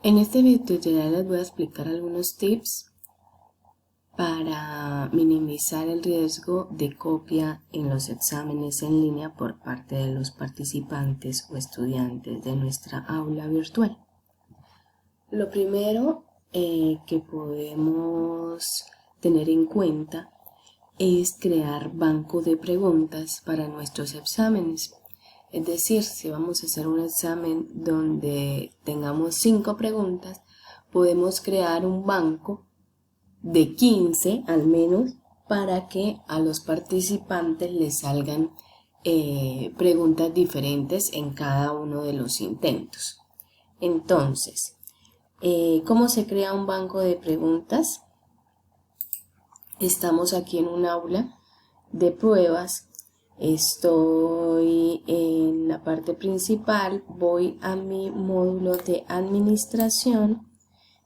En este video tutorial les voy a explicar algunos tips para minimizar el riesgo de copia en los exámenes en línea por parte de los participantes o estudiantes de nuestra aula virtual. Lo primero que podemos tener en cuenta es crear banco de preguntas para nuestros exámenes. Es decir, si vamos a hacer un examen donde tengamos 5 preguntas, podemos crear un banco de 15 al menos para que a los participantes les salgan preguntas diferentes en cada uno de los intentos. Entonces, ¿cómo se crea un banco de preguntas? Estamos aquí en un aula de pruebas. Estoy en la parte principal, voy a mi módulo de administración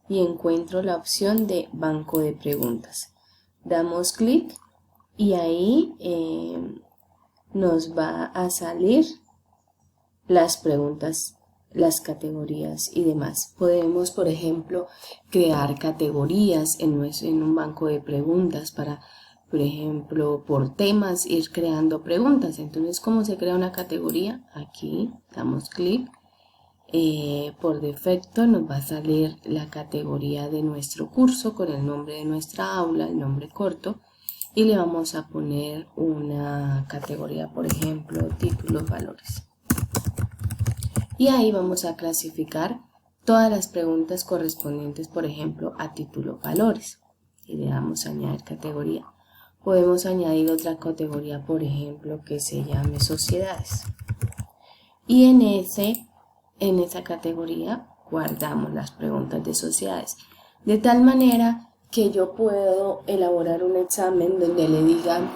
y encuentro la opción de banco de preguntas. Damos clic y ahí nos va a salir las preguntas, las categorías y demás. Podemos, por ejemplo, crear categorías en un banco de preguntas para, por ejemplo, por temas, ir creando preguntas. Entonces, ¿cómo se crea una categoría? Aquí damos clic. Por defecto nos va a salir la categoría de nuestro curso con el nombre de nuestra aula, el nombre corto, y le vamos a poner una categoría, por ejemplo, títulos, valores. Y ahí vamos a clasificar todas las preguntas correspondientes, por ejemplo, a títulos, valores. Y le damos a añadir categoría. Podemos añadir otra categoría, por ejemplo, que se llame sociedades. Y en esa categoría guardamos las preguntas de sociedades. De tal manera que yo puedo elaborar un examen donde le digan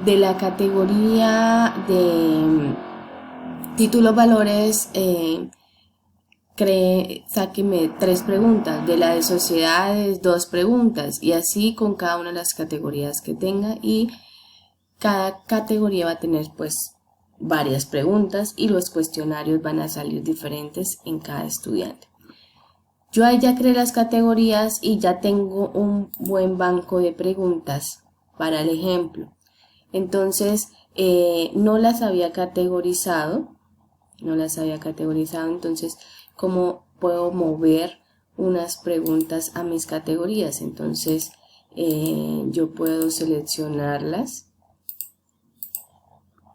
de la categoría de títulos, valores, sáqueme 3 preguntas, de la de sociedades 2 preguntas, y así con cada una de las categorías que tenga, y cada categoría va a tener pues varias preguntas y los cuestionarios van a salir diferentes en cada estudiante. Yo ahí ya creé las categorías y ya tengo un buen banco de preguntas para el ejemplo. Entonces no las había categorizado, entonces ¿cómo puedo mover unas preguntas a mis categorías? Entonces yo puedo seleccionarlas,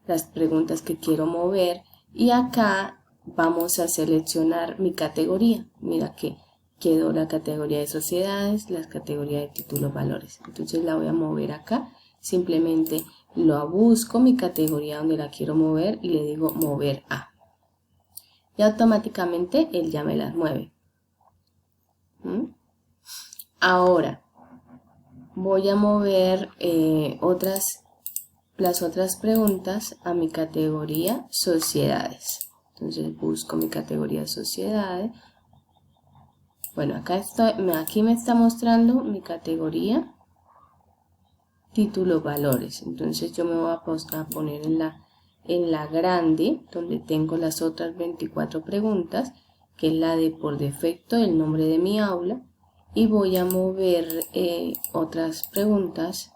las preguntas que quiero mover, y acá vamos a seleccionar mi categoría. Mira que quedó la categoría de sociedades, la categoría de títulos, valores. Entonces la voy a mover acá, simplemente lo busco mi categoría donde la quiero mover y le digo mover a, y automáticamente él ya me las mueve. Ahora voy a mover las otras preguntas a mi categoría sociedades. Entonces busco mi categoría sociedades. Bueno, aquí me está mostrando mi categoría títulos, valores. Entonces yo me voy a poner en la grande, donde tengo las otras 24 preguntas, que es la de por defecto el nombre de mi aula, y voy a mover otras preguntas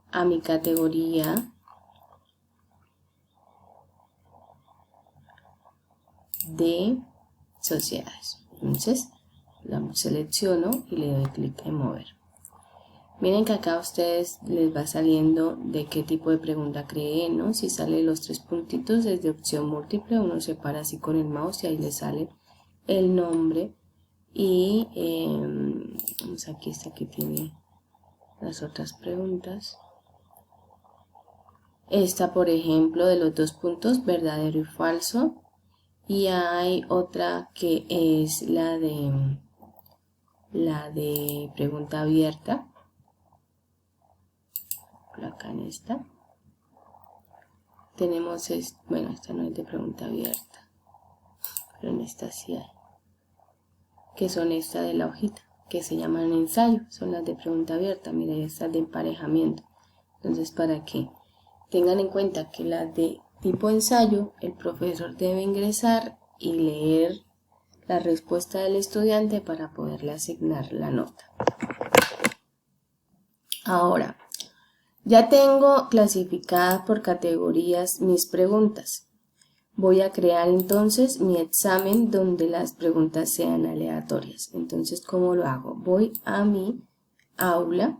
a mi categoría de sociedades. Entonces la selecciono y le doy clic en mover. Miren que acá a ustedes les va saliendo de qué tipo de pregunta creen, ¿no? Si sale los 3 puntitos desde opción múltiple, uno se para así con el mouse y ahí le sale el nombre. Y vamos, aquí está, que tiene las otras preguntas. Esta, por ejemplo, de los 2 puntos, verdadero y falso. Y hay otra que es la de pregunta abierta. Por acá en esta tenemos, bueno, esta no es de pregunta abierta, pero en esta sí hay, que son estas de la hojita, que se llaman ensayo, son las de pregunta abierta. Mira, estas de emparejamiento. Entonces, para que tengan en cuenta que las de tipo ensayo, el profesor debe ingresar y leer la respuesta del estudiante para poderle asignar la nota. Ahora, ya tengo clasificadas por categorías mis preguntas. Voy a crear entonces mi examen donde las preguntas sean aleatorias. Entonces, ¿cómo lo hago? Voy a mi aula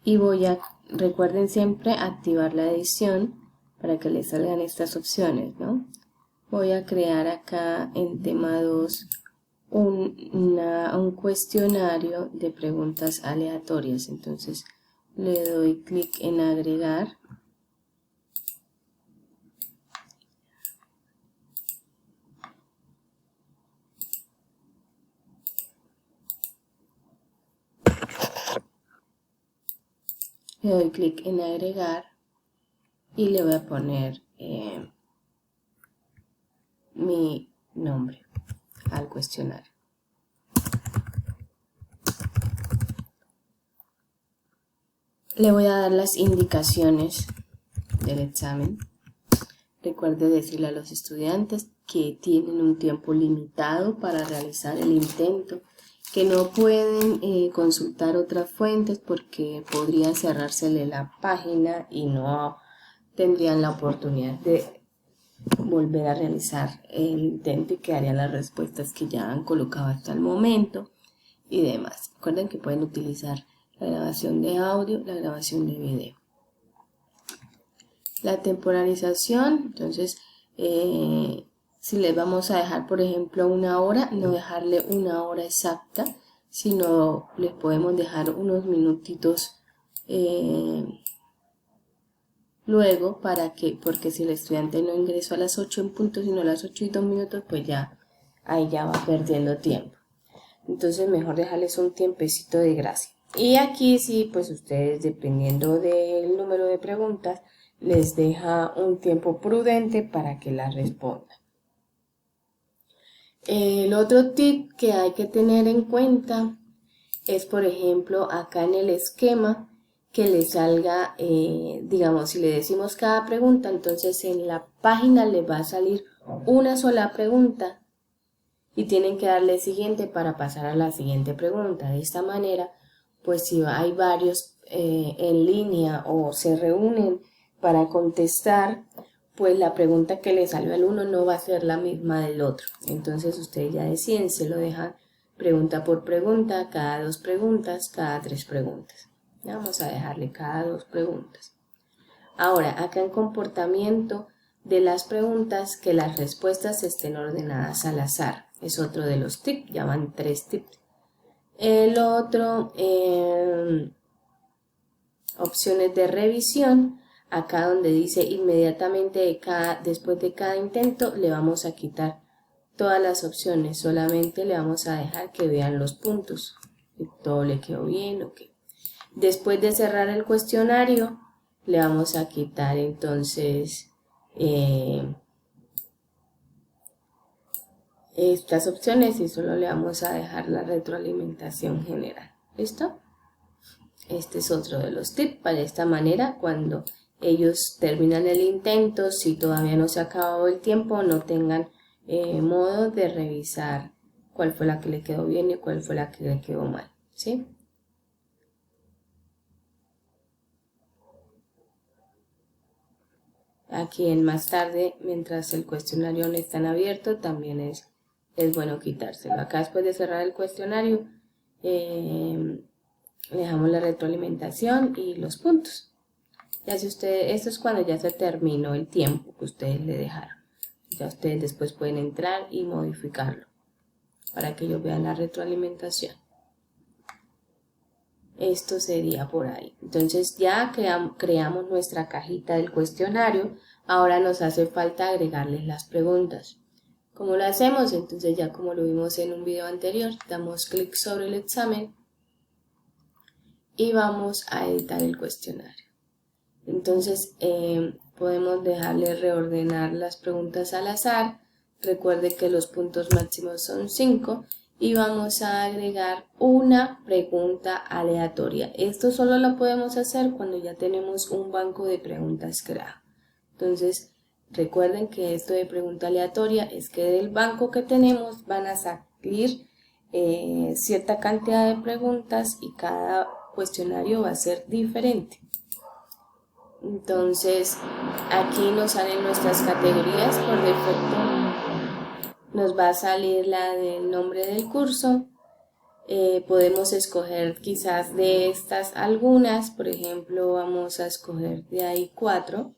y voy a, recuerden siempre, activar la edición para que les salgan estas opciones, ¿no? Voy a crear acá en tema 2 un cuestionario de preguntas aleatorias. Entonces le doy clic en agregar. Le doy clic en agregar y le voy a poner mi nombre al cuestionario. Le voy a dar las indicaciones del examen. Recuerde decirle a los estudiantes que tienen un tiempo limitado para realizar el intento, que no pueden consultar otras fuentes porque podría cerrársele la página y no tendrían la oportunidad de volver a realizar el intento y quedarían las respuestas que ya han colocado hasta el momento y demás. Recuerden que pueden utilizar la grabación de audio, la grabación de video. La temporalización, entonces, si les vamos a dejar, por ejemplo, 1 hora, no dejarle 1 hora exacta, sino les podemos dejar unos minutitos luego porque si el estudiante no ingresó a las 8 en punto, sino a las 8 y 2 minutos, pues ya ahí ya va perdiendo tiempo. Entonces mejor dejarles un tiempecito de gracia. Y aquí sí, pues ustedes, dependiendo del número de preguntas, les deja un tiempo prudente para que las respondan. El otro tip que hay que tener en cuenta es, por ejemplo, acá en el esquema, que le salga, digamos, si le decimos cada pregunta, entonces en la página le va a salir una sola pregunta y tienen que darle siguiente para pasar a la siguiente pregunta. De esta manera, pues si hay varios en línea o se reúnen para contestar, pues la pregunta que le salió al uno no va a ser la misma del otro. Entonces ustedes ya deciden, se lo dejan pregunta por pregunta, cada 2 preguntas, cada 3 preguntas. Vamos a dejarle cada 2 preguntas. Ahora, acá en comportamiento de las preguntas, que las respuestas estén ordenadas al azar. Es otro de los tips, ya van 3 tips. El otro, opciones de revisión. Acá donde dice inmediatamente después de cada intento, le vamos a quitar todas las opciones, solamente le vamos a dejar que vean los puntos, que todo le quedó bien, ok. Después de cerrar el cuestionario, le vamos a quitar entonces estas opciones y solo le vamos a dejar la retroalimentación general. ¿Listo? Este es otro de los tips. Para esta manera, cuando ellos terminan el intento, si todavía no se ha acabado el tiempo, no tengan modo de revisar cuál fue la que le quedó bien y cuál fue la que le quedó mal, ¿sí? Aquí en más tarde, mientras el cuestionario no está en abierto, también es bueno quitárselo. Acá después de cerrar el cuestionario, le dejamos la retroalimentación y los puntos. Ya si ustedes, esto es cuando ya se terminó el tiempo que ustedes le dejaron. Ya ustedes después pueden entrar y modificarlo para que ellos vean la retroalimentación. Esto sería por ahí. Entonces ya creamos nuestra cajita del cuestionario. Ahora nos hace falta agregarles las preguntas. ¿Cómo lo hacemos? Entonces ya como lo vimos en un video anterior, damos clic sobre el examen y vamos a editar el cuestionario. Entonces podemos dejarle reordenar las preguntas al azar. Recuerde que los puntos máximos son 5 y vamos a agregar una pregunta aleatoria. Esto solo lo podemos hacer cuando ya tenemos un banco de preguntas creado. Entonces Recuerden que esto de pregunta aleatoria es que del banco que tenemos van a salir cierta cantidad de preguntas y cada cuestionario va a ser diferente. Entonces aquí nos salen nuestras categorías. Por defecto nos va a salir la del nombre del curso. Podemos escoger quizás de estas algunas. Por ejemplo, vamos a escoger de ahí 4.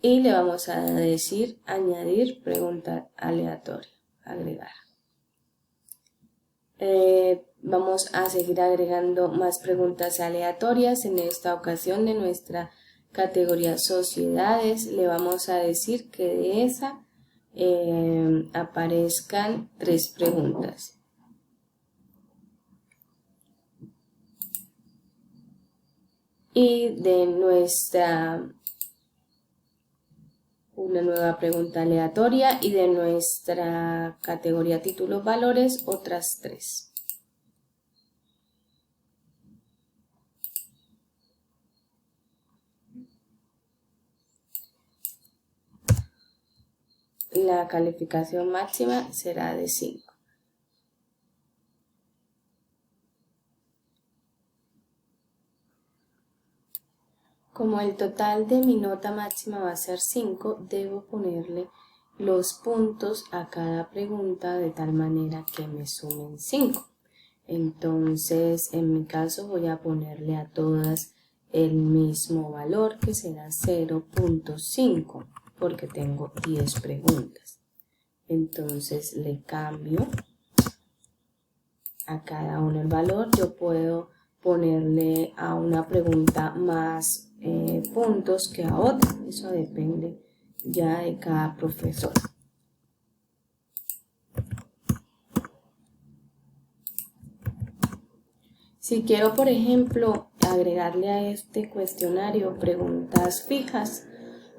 Y le vamos a decir añadir pregunta aleatoria, agregar. Vamos a seguir agregando más preguntas aleatorias. En esta ocasión de nuestra categoría sociedades le vamos a decir que de esa aparezcan 3 preguntas. Y de una nueva pregunta aleatoria, y de nuestra categoría títulos valores otras 3. La calificación máxima será de 5. Como el total de mi nota máxima va a ser 5, debo ponerle los puntos a cada pregunta de tal manera que me sumen 5. Entonces, en mi caso voy a ponerle a todas el mismo valor, que será 0.5, porque tengo 10 preguntas. Entonces le cambio a cada uno el valor. Yo puedo ponerle a una pregunta más puntos que a otra. Eso depende ya de cada profesor. Si quiero, por ejemplo, agregarle a este cuestionario preguntas fijas,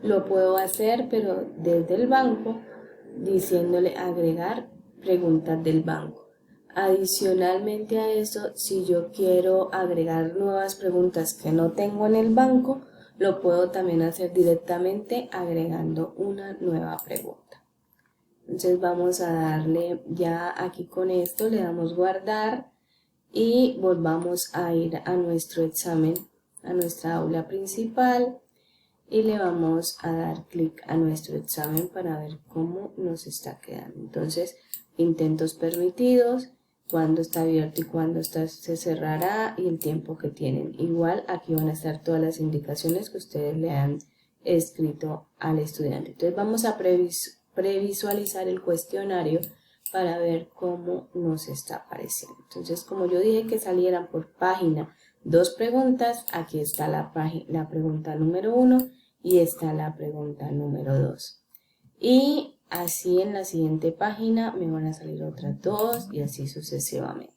lo puedo hacer, pero desde el banco, diciéndole agregar preguntas del banco. Adicionalmente a eso, si yo quiero agregar nuevas preguntas que no tengo en el banco, lo puedo también hacer directamente agregando una nueva pregunta. Entonces vamos a darle ya aquí con esto, le damos guardar y volvamos a ir a nuestro examen, a nuestra aula principal, y le vamos a dar clic a nuestro examen para ver cómo nos está quedando. Entonces, intentos permitidos, cuándo está abierto y cuándo se cerrará y el tiempo que tienen. Igual aquí van a estar todas las indicaciones que ustedes le han escrito al estudiante. Entonces vamos a previsualizar el cuestionario para ver cómo nos está apareciendo. Entonces, como yo dije que salieran por página 2 preguntas, aquí está la pregunta número 1 y está la pregunta número 2. Y así en la siguiente página me van a salir otras 2 y así sucesivamente.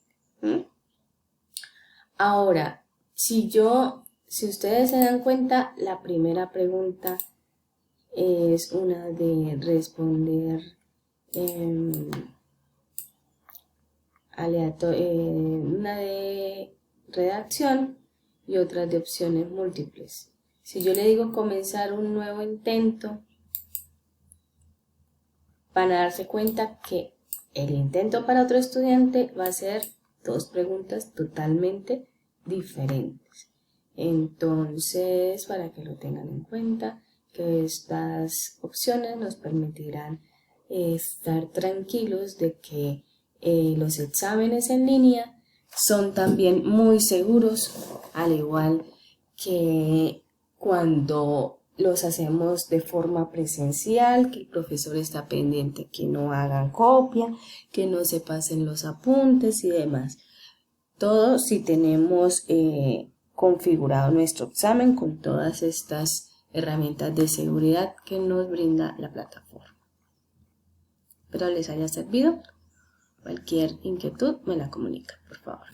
Ahora, si ustedes se dan cuenta, la primera pregunta es una de responder una de redacción y otra de opciones múltiples. Si yo le digo comenzar un nuevo intento, van a darse cuenta que el intento para otro estudiante va a ser 2 preguntas totalmente diferentes. Entonces, para que lo tengan en cuenta, que estas opciones nos permitirán estar tranquilos de que los exámenes en línea son también muy seguros, al igual que cuando los hacemos de forma presencial, que el profesor está pendiente que no hagan copia, que no se pasen los apuntes y demás. Todo si tenemos configurado nuestro examen con todas estas herramientas de seguridad que nos brinda la plataforma. Espero les haya servido. Cualquier inquietud me la comunica, por favor.